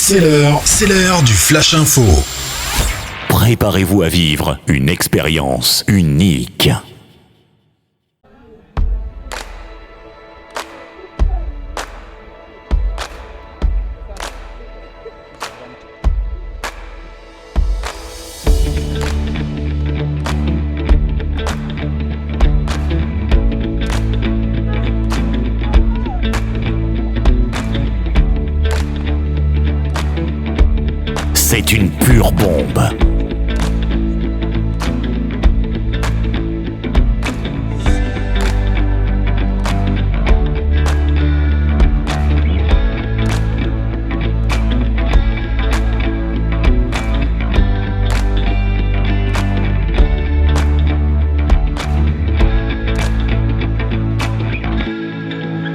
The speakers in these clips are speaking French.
C'est l'heure du Flash Info. Préparez-vous à vivre une expérience unique. C'est une pure bombe.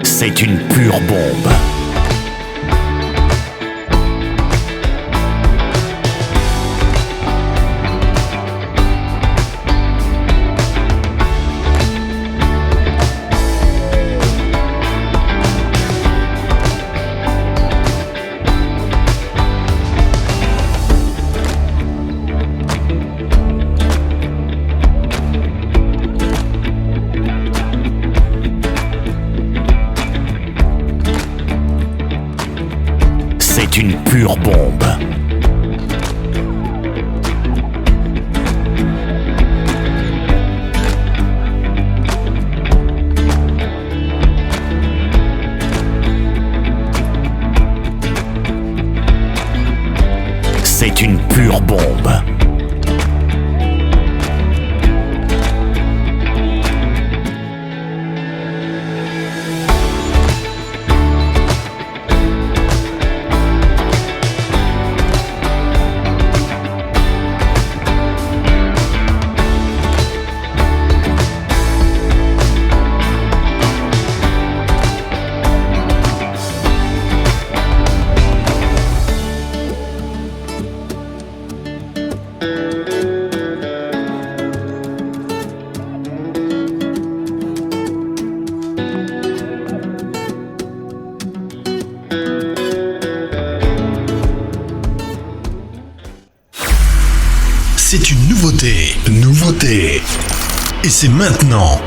C'est une pure bombe. C'est une pure bombe. C'est une pure bombe. C'est une nouveauté. Et c'est maintenant.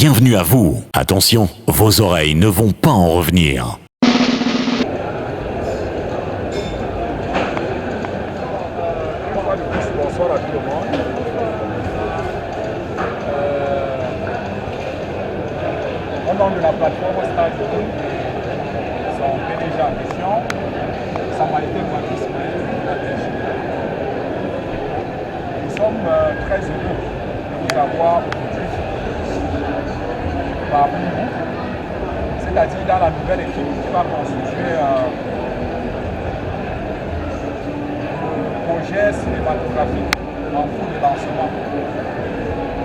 bienvenue à vous. Attention, vos oreilles ne vont pas en revenir. Bonsoir à tout le monde. Au nom de la plateforme Stage de Route, son PDG en mission, Samualité Mouaki Ismaël, la DG. Nous sommes très heureux de vous avoir aujourd'hui parmi nous, c'est-à-dire dans la nouvelle équipe qui va constituer projet cinématographique en cours de lancement.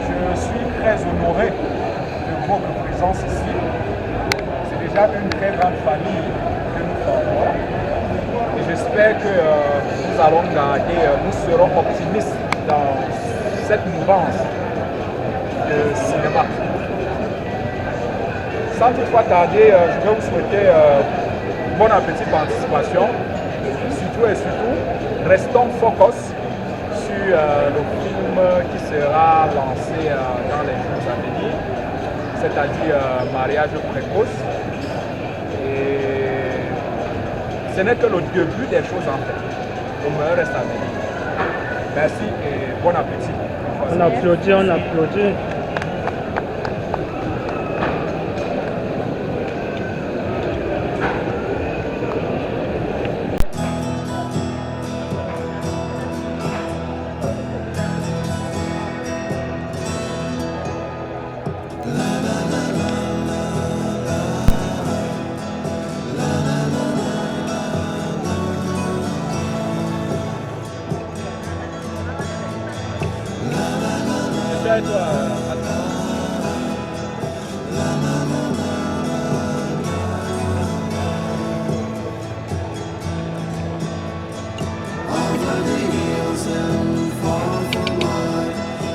Je suis très honoré de votre présence ici. C'est déjà une très grande famille que nous formons. Et j'espère que nous allons garder, nous serons optimistes dans cette mouvance de cinéma. Sans toutefois tarder, je vais vous souhaiter bon appétit par anticipation. Surtout et surtout, restons focus sur le film qui sera lancé dans les jours à venir, c'est-à-dire Mariage précoce. Et ce n'est que le début des choses en fait. Le meilleur reste à venir. Merci et bon appétit. On applaudit, on applaudit.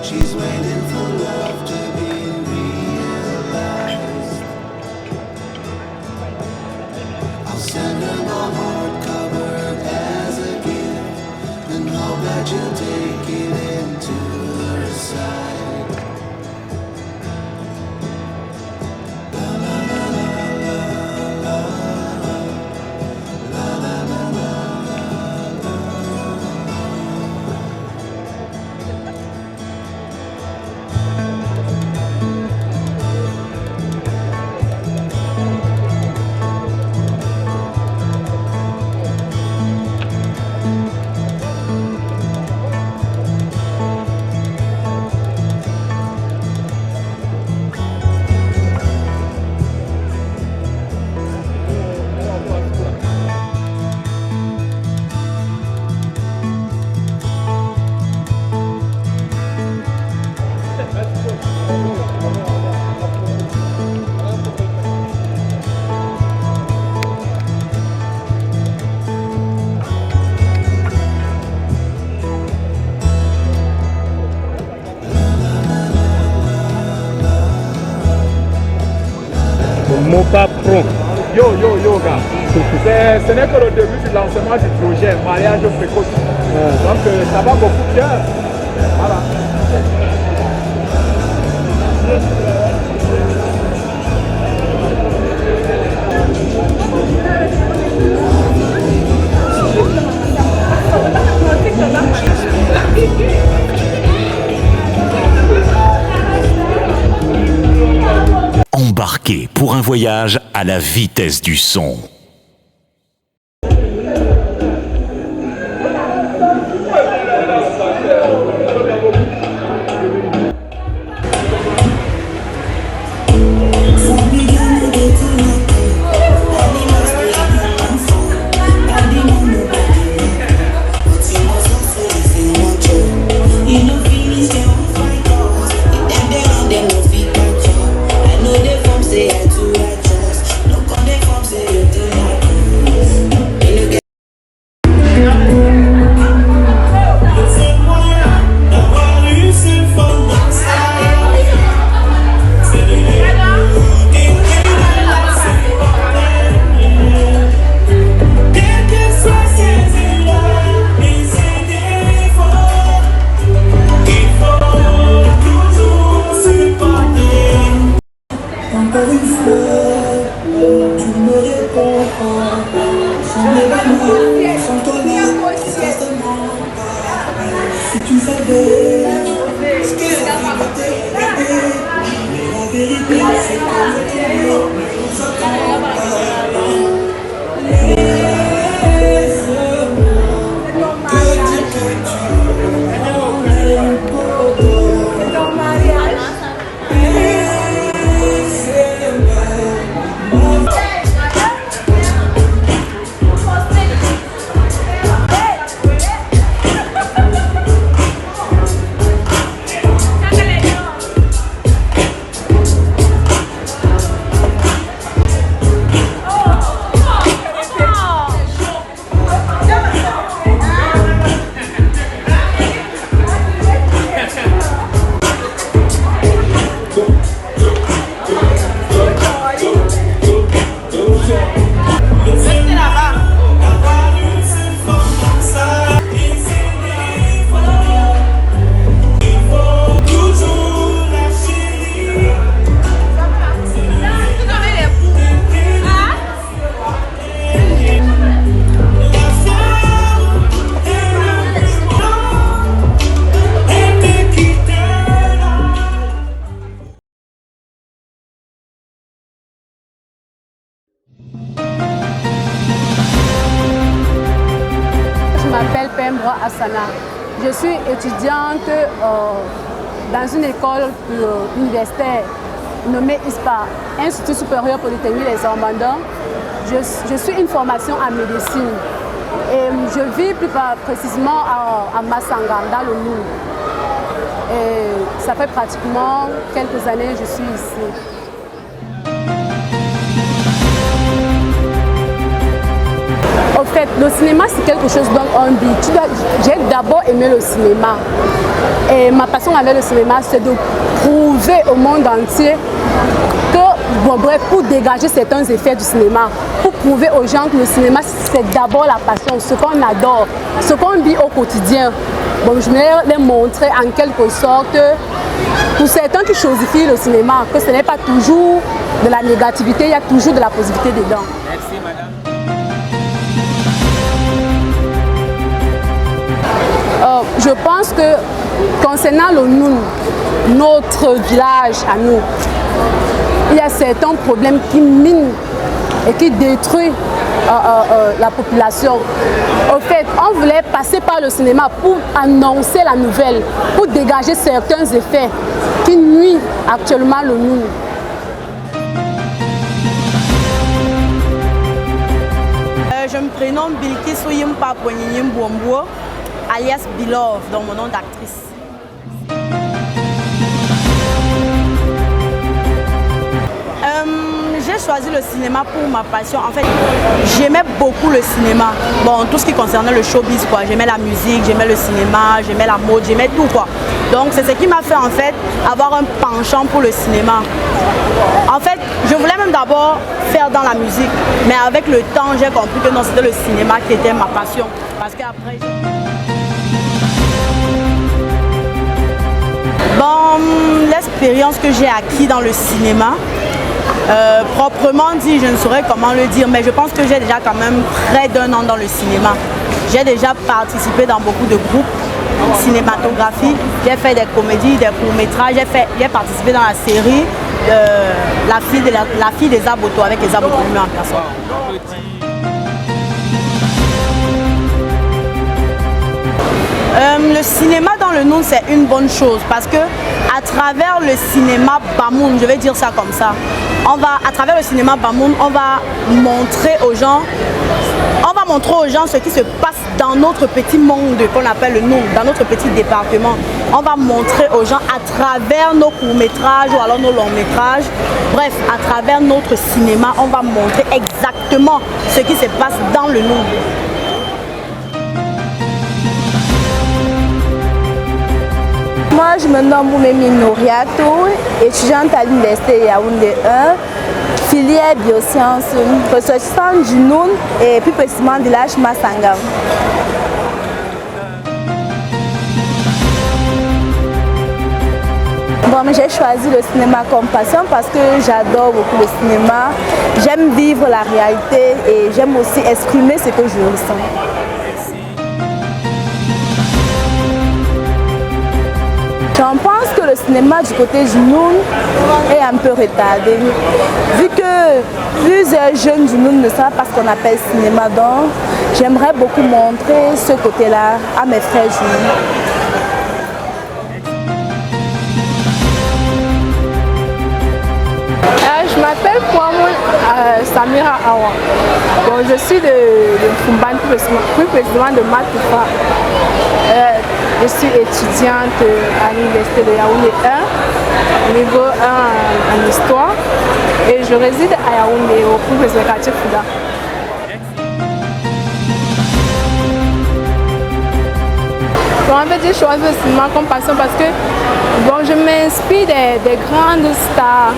She's waiting for love to be realized. I'll send her my heart covered as a gift, and hope that you'll take it into her side. La la la la la la la la la la. Mopa Pro. Yo, gars. Ce n'est que le début du lancement du projet Mariage précoce. Donc ça va beaucoup bien. Voilà. Embarquez pour un voyage à la vitesse du son. Say I too adjust. No come they from say you Je suis étudiante dans une école universitaire nommée ISPA, Institut supérieur polytechnique des Armandans. Je suis une formation en médecine et je vis plus précisément à Massangam, dans le Noun. Et ça fait pratiquement quelques années que je suis ici. En fait, le cinéma, c'est quelque chose dont on vit. J'ai d'abord aimé le cinéma. Et ma passion avec le cinéma, c'est de prouver au monde entier que, bon, bref, pour dégager certains effets du cinéma, pour prouver aux gens que le cinéma, c'est d'abord la passion, ce qu'on adore, ce qu'on vit au quotidien. Bon, je vais les montrer en quelque sorte, pour certains qui chosifient le cinéma, que ce n'est pas toujours de la négativité, il y a toujours de la positivité dedans. Merci, madame. Je pense que concernant le Noun, notre village à nous, il y a certains problèmes qui minent et qui détruisent la population. Au fait, on voulait passer par le cinéma pour annoncer la nouvelle, pour dégager certains effets qui nuisent actuellement le Noun. Je me prénomme Bilkis Souyimpa Poigninim Bouamboua, alias Bilov, dans mon nom d'actrice. J'ai choisi le cinéma pour ma passion. En fait, j'aimais beaucoup le cinéma. Bon, tout ce qui concernait le showbiz, quoi. J'aimais la musique, j'aimais le cinéma, j'aimais la mode, j'aimais tout, quoi. Donc, c'est ce qui m'a fait, en fait, avoir un penchant pour le cinéma. En fait, je voulais même d'abord faire dans la musique. Mais avec le temps, j'ai compris que non, c'était le cinéma qui était ma passion. Parce qu'après... Bon, l'expérience que j'ai acquise dans le cinéma, proprement dit, je ne saurais comment le dire, mais je pense que j'ai déjà quand même près d'1 an dans le cinéma. J'ai déjà participé dans beaucoup de groupes cinématographiques, j'ai fait des comédies, des courts-métrages, j'ai participé dans la série La fille des Aboto avec les Aboto en personne. Le cinéma dans le Noun, c'est une bonne chose parce que à travers le cinéma Bamoun, je vais dire ça comme ça, à travers le cinéma Bamoun, on va montrer aux gens ce qui se passe dans notre petit monde qu'on appelle le Noun, dans notre petit département. On va montrer aux gens à travers nos courts-métrages ou alors nos longs-métrages, bref, à travers notre cinéma, on va montrer exactement ce qui se passe dans le Noun. Moi, je me nomme Moumemi Nouriatou, étudiante à l'Université Yaoundé 1, filière biosciences, ressortissante du Noun et plus précisément du village Massangam. Bon, mais j'ai choisi le cinéma comme passion parce que j'adore beaucoup le cinéma. J'aime vivre la réalité et j'aime aussi exprimer ce que je ressens. Je pense que que le cinéma du côté du Noun est un peu retardé. Vu que plusieurs jeunes du Noun ne savent pas ce qu'on appelle cinéma, donc j'aimerais beaucoup montrer ce côté-là à mes frères du Noun. Je m'appelle Kouamoun Samira Awa. Bon, je suis de Fumban, plus précisément de Matoufa. Je suis étudiante à l'université de Yaoundé 1, niveau 1 en histoire. Et je réside à Yaoundé, au plus précisément quartier Fouda. Bon, en fait, j'ai choisi le cinéma comme passion parce que bon, je m'inspire des grandes stars.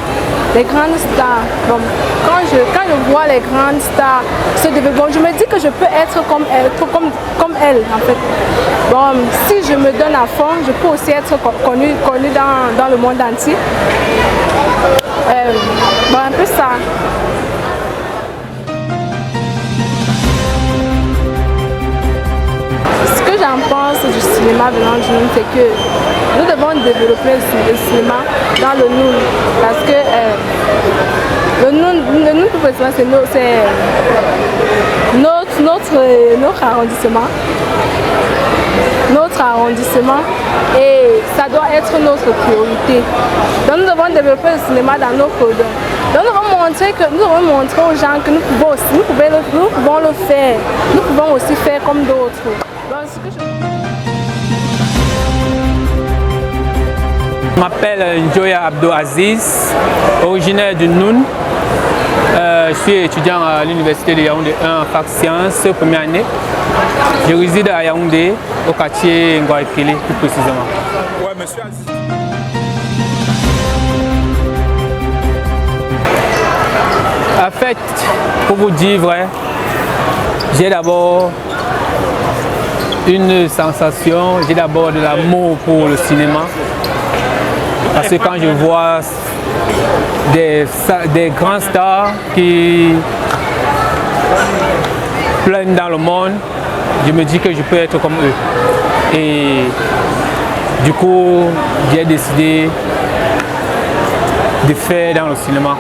Bon, quand je vois les grandes stars se développer, bon, je me dis que je peux être comme elle en fait. Bon, si je me donne à fond, je peux aussi être connue dans le monde entier. Bon, un peu ça. Ce que j'en pense du cinéma venant du Noun, c'est que nous devons développer le cinéma dans le Noun. Parce que le Noun, tout précisément, c'est notre arrondissement. Notre arrondissement, et ça doit être notre priorité. Donc nous devons développer le cinéma dans nos codes. Donc nous devons montrer aux gens que nous pouvons le faire. Nous pouvons aussi faire comme d'autres. Je m'appelle Njoya Abdo Aziz, originaire du Noun. Je suis étudiant à l'université de Yaoundé 1 en fac sciences, première année. Je réside à Yaoundé, au quartier Ngouaikele plus précisément. Ouais, monsieur Aziz. En fait, pour vous dire vrai, j'ai d'abord une sensation, j'ai d'abord de l'amour pour le cinéma. Parce que quand je vois des grands stars qui plaignent dans le monde, je me dis que je peux être comme eux. Et du coup, j'ai décidé de faire dans le cinéma.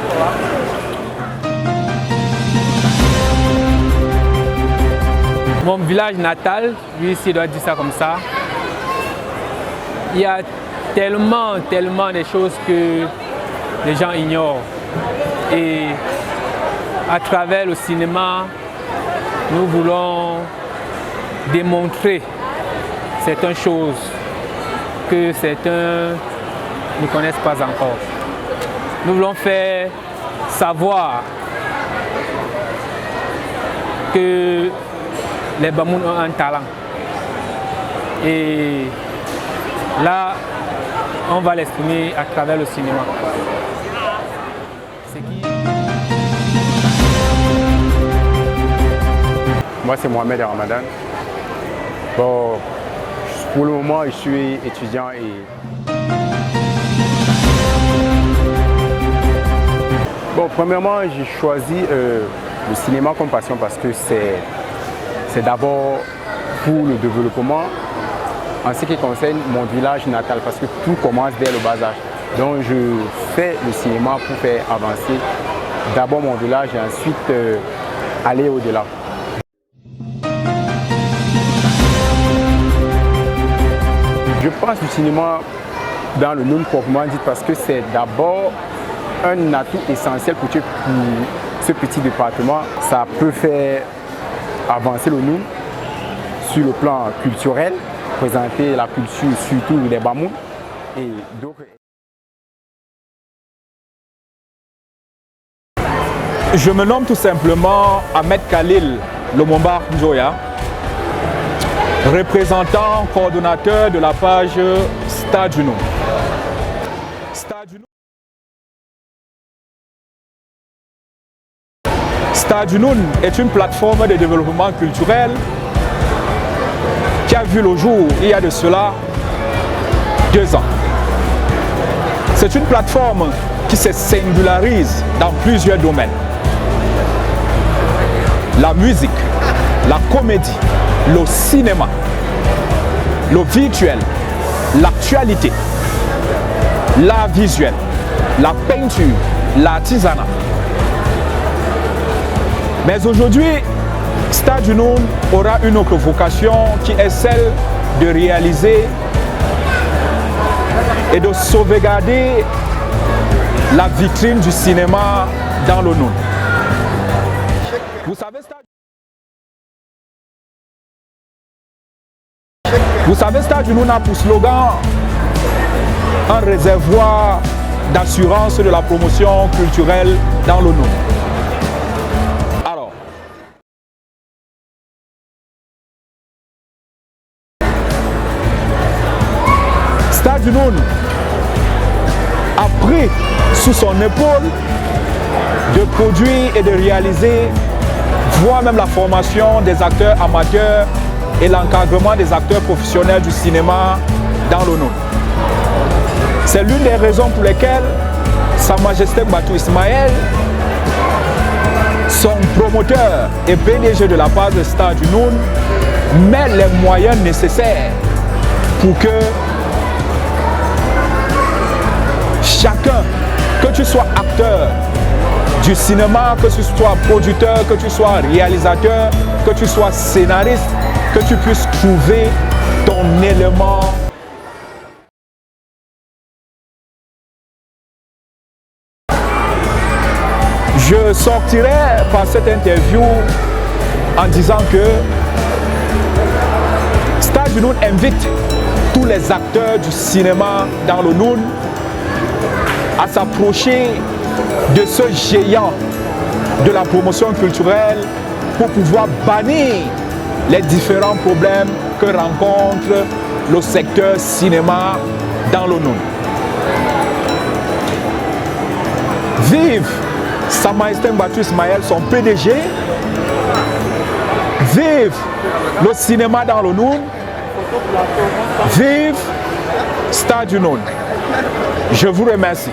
Mon village natal, lui ici, doit dire ça comme ça. Il y a tellement de choses que les gens ignorent. Et à travers le cinéma, nous voulons démontrer certaines choses que certains ne connaissent pas encore. Nous voulons faire savoir que les Bamouns ont un talent. Et là, on va l'exprimer à travers le cinéma. Moi, c'est Mohamed Ramadan. Bon, pour le moment, je suis étudiant et... Bon, premièrement, j'ai choisi le cinéma comme passion parce que c'est d'abord pour le développement en ce qui concerne mon village natal, parce que tout commence dès le bas âge. Donc je fais le cinéma pour faire avancer d'abord mon village et ensuite aller au-delà. Je pense du cinéma dans le Noun proprement dit parce que c'est d'abord un atout essentiel pour ce petit département. Ça peut faire avancer le Noun sur le plan culturel, présenter la culture surtout des Bamouns et d'autres. Je me nomme tout simplement Ahmed Khalil Lomomba Njoya, représentant coordonnateur de la page Stade du Noun. Stade du Noun est une plateforme de développement culturel qui a vu le jour il y a de cela 2 ans. C'est une plateforme qui se singularise dans plusieurs domaines. La musique, la comédie, le cinéma, le virtuel, l'actualité. l'art visuel, la peinture, l'artisanat. Mais aujourd'hui, Stade du Noun aura une autre vocation qui est celle de réaliser et de sauvegarder la vitrine du cinéma dans le Noun. Vous savez, Stade du Noun a pour slogan un réservoir d'assurance de la promotion culturelle dans le Noun. Alors, Stade du Noun a pris sous son épaule de produire et de réaliser, voire même la formation des acteurs amateurs et l'encadrement des acteurs professionnels du cinéma dans le Noun. C'est l'une des raisons pour lesquelles Sa Majesté Mbatou Ismaël, son promoteur et PDG de la base de Stade du Noun, met les moyens nécessaires pour que chacun, que tu sois acteur du cinéma, que tu sois producteur, que tu sois réalisateur, que tu sois scénariste, que tu puisses trouver ton élément. Je sortirai par cette interview en disant que Stade du Noun invite tous les acteurs du cinéma dans le Noun à s'approcher de ce géant de la promotion culturelle pour pouvoir bannir les différents problèmes que rencontre le secteur cinéma dans le Noun. Vive Sa Majesté Mbatou Ismaël, son PDG. Vive le cinéma dans le Noun. Vive Stade du Noun. Je vous remercie.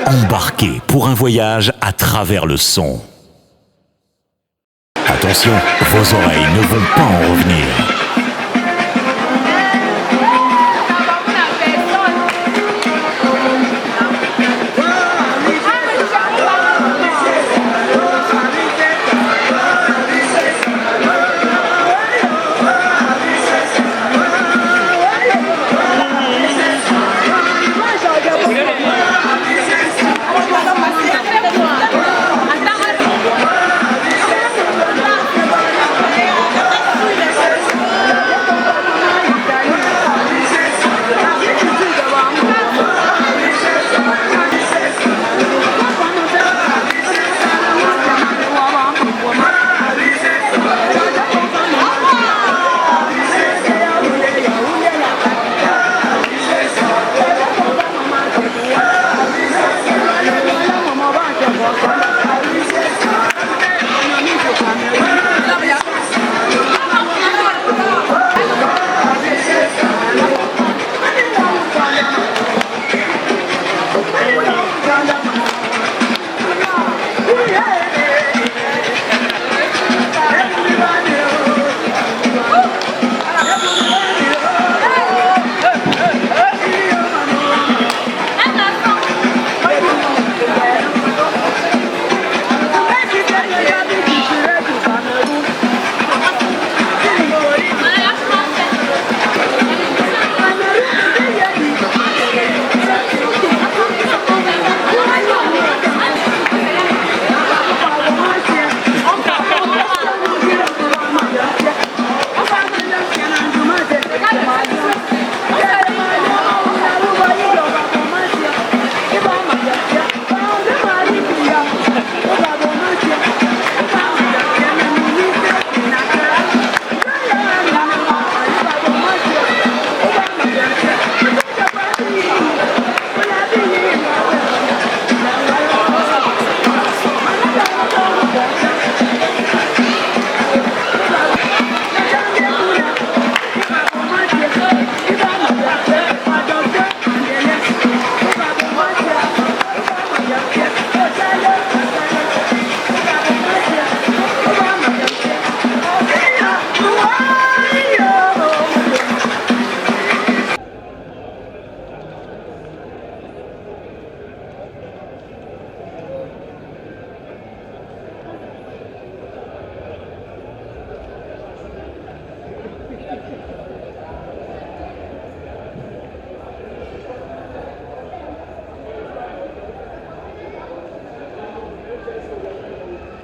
Embarquez pour un voyage à travers le son. Attention, vos oreilles ne vont pas en revenir.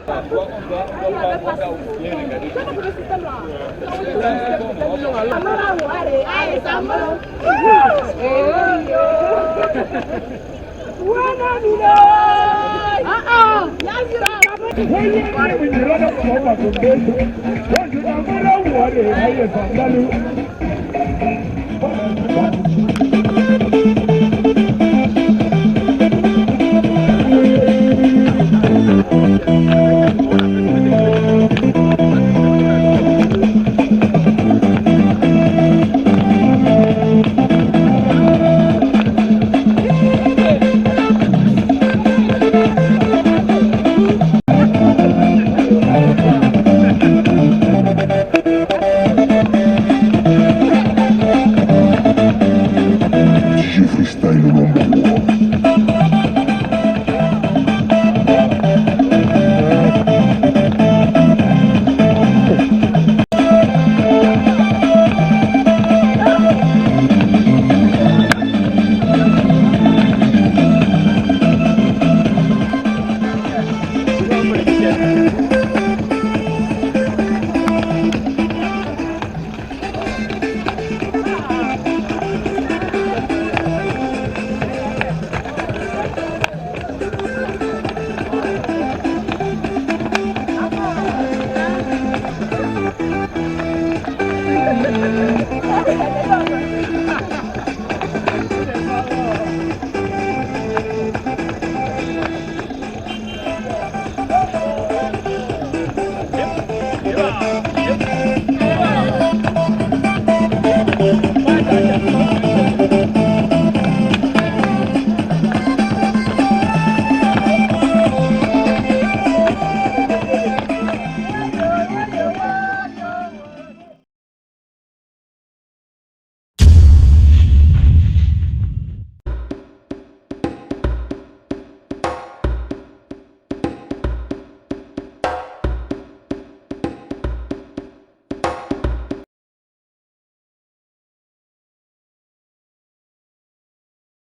Thank you.